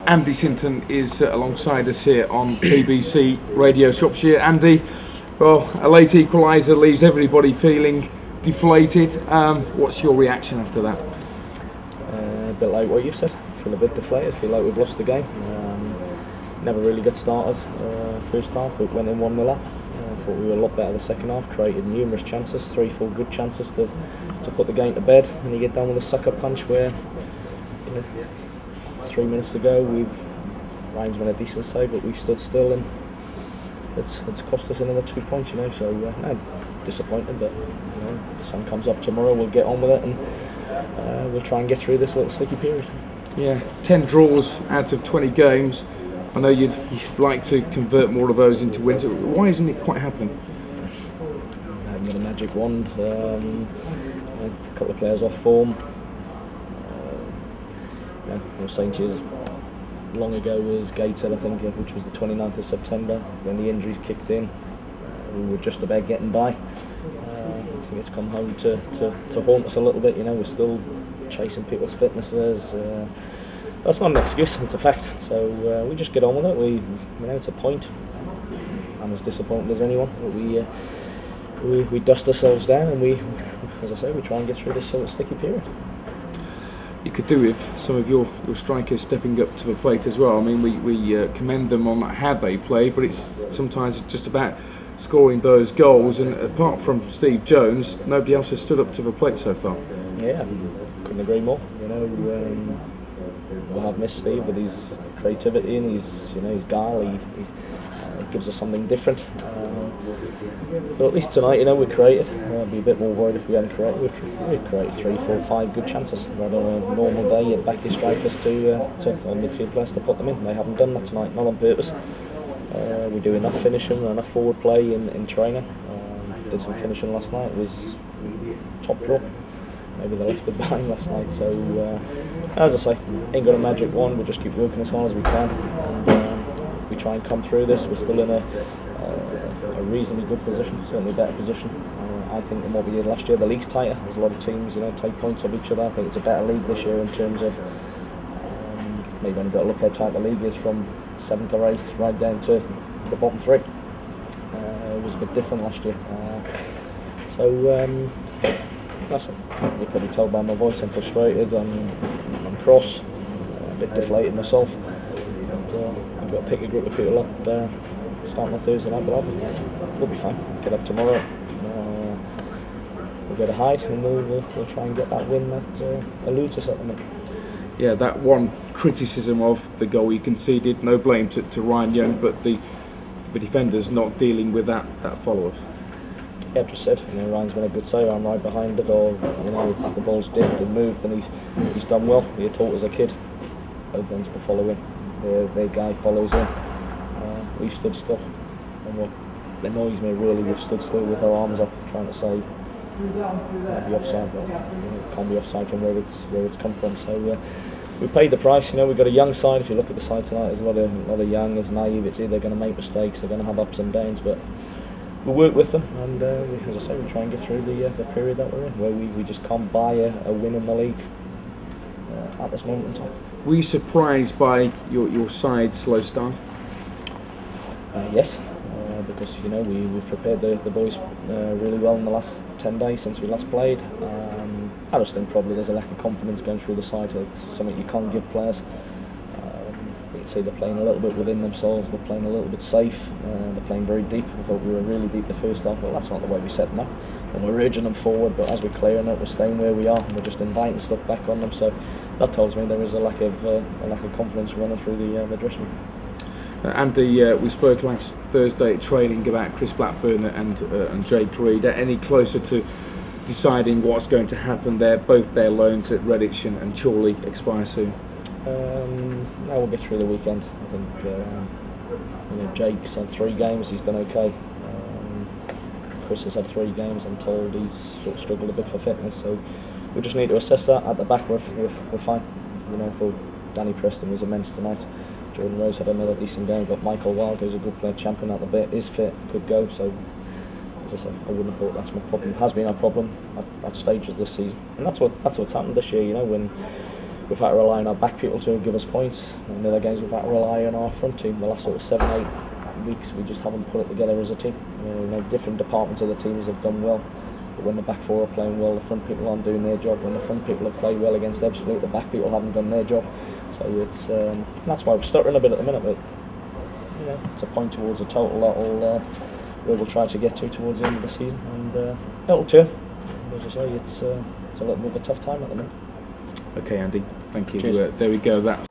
Andy Sinton is alongside us here on BBC Radio Shropshire. Andy, well, a late equaliser leaves everybody feeling deflated. What's your reaction after that? A bit like what you've said. Feel a bit deflated. Feel like we've lost the game. Never really got started first half, but went in 1-0 up. Thought we were a lot better the second half. Created numerous chances, 3-4 good chances to put the game to bed. And you get down with a sucker punch where, 3 minutes ago Ryan's made a decent save, but we've stood still and it's cost us another 2 points. So no, disappointed, but the sun comes up tomorrow. We'll get on with it and we'll try and get through this little sticky period. Yeah, 10 draws out of 20 games. I know you'd like to convert more of those into wins. Why isn't it quite happening? I haven't got a magic wand. A couple of players off form. I was saying to you long ago was Gateshead, I think, which was the 29th of September, when the injuries kicked in. We were just about getting by. I think it's come home to haunt us a little bit. We're still chasing people's fitnesses. That's not an excuse, it's a fact. So we just get on with it. It's a point. I'm as disappointed as anyone. But we dust ourselves down and we, as I say, we try and get through this sort of sticky period. You could do with some of your strikers stepping up to the plate as well. I mean, we commend them on how they play, but it's sometimes just about scoring those goals. And apart from Steve Jones, nobody else has stood up to the plate so far. Yeah, couldn't agree more. We'll have missed Steve with his creativity and his guile. He gives us something different. But at least tonight, we created. I'd be a bit more worried if we hadn't created. We've created 3, 4, 5 good chances. On a normal day, you'd back your strikers on midfield players to put them in. They haven't done that tonight, not on purpose. We do enough finishing and enough forward play in training. Did some finishing last night. It was top draw. Maybe they left it behind last night. So, as I say, ain't got a magic wand. We'll just keep working as hard as we can. And we try and come through this. We're still in a reasonably good position, certainly a better position, I think, than what we did last year. The league's tighter. There's a lot of teams, take points off each other. I think it's a better league this year in terms of maybe only got to look how tight the league is from 7th or 8th right down to the bottom 3. It was a bit different last year. That's it. You can probably tell by my voice I'm frustrated, I'm cross, a bit deflated myself. And I've got to pick a group of people up starting on Thursday night, but we'll be fine. Get up tomorrow. We'll get a hide and we'll try and get that win that eludes us at the minute. Yeah, that one criticism of the goal you conceded, no blame to Ryan Young, but the defenders not dealing with that follow-up. Yeah, just said, Ryan's been a good save, I'm right behind it, or it's the ball's dipped and moved and he's done well. You're taught as a kid, both ends to follow in. Their guy follows in. We've stood still, and what annoys me really, we've stood still with our arms up trying to say the offside, but it can't be offside from where it's come from. So we paid the price. We've got a young side. If you look at the side tonight, there's a lot of young, there's naivety. They're going to make mistakes, they're going to have ups and downs, but we'll work with them, and as I say, we try and get through the period that we're in, where we just can't buy a win in the league at this moment in time. Were you surprised by your side's slow start? Yes, because we've prepared the boys really well in the last 10 days since we last played. I just think probably there's a lack of confidence going through the side. It's something you can't give players. You can see they're playing a little bit within themselves, they're playing a little bit safe, they're playing very deep. I thought we were really deep the first half, but that's not the way we set them up. And we're urging them forward, but as we're clearing it, we're staying where we are, and we're just inviting stuff back on them. So that tells me there is a lack of confidence running through the dressing room. Andy, we spoke last Thursday at training about Chris Blackburn and Jake Reed. Any closer to deciding what's going to happen there? Both their loans at Redditch and Chorley expire soon. Now we'll get through the weekend. I think Jake's had 3 games, he's done okay. Chris has had 3 games. I'm told he's sort of struggled a bit for fitness, so we just need to assess that. At the back we're fine. I thought Danny Preston was immense tonight. Jordan Rose had another decent game, but Michael Wild, who's a good player, champion at the bit, is fit, could go. So, as I say, I wouldn't have thought that's my problem. Has been our problem at stages this season, and that's what's happened this year. When we've had to rely on our back people to give us points, and the other games we've had to rely on our front team. The last sort of 7-8 weeks we just haven't put it together as a team. You know, different departments of the teams have done well, but when the back four are playing well, the front people aren't doing their job. When the front people have played well against Ebbsfleet, the back people haven't done their job. So it's that's why we're stuttering a bit at the minute, but you know, it's a point towards a total that we'll try to get to towards the end of the season, and it'll turn. As I say, it's a little bit of a tough time at the minute. Okay, Andy, thank you. Cheers. There we go. That's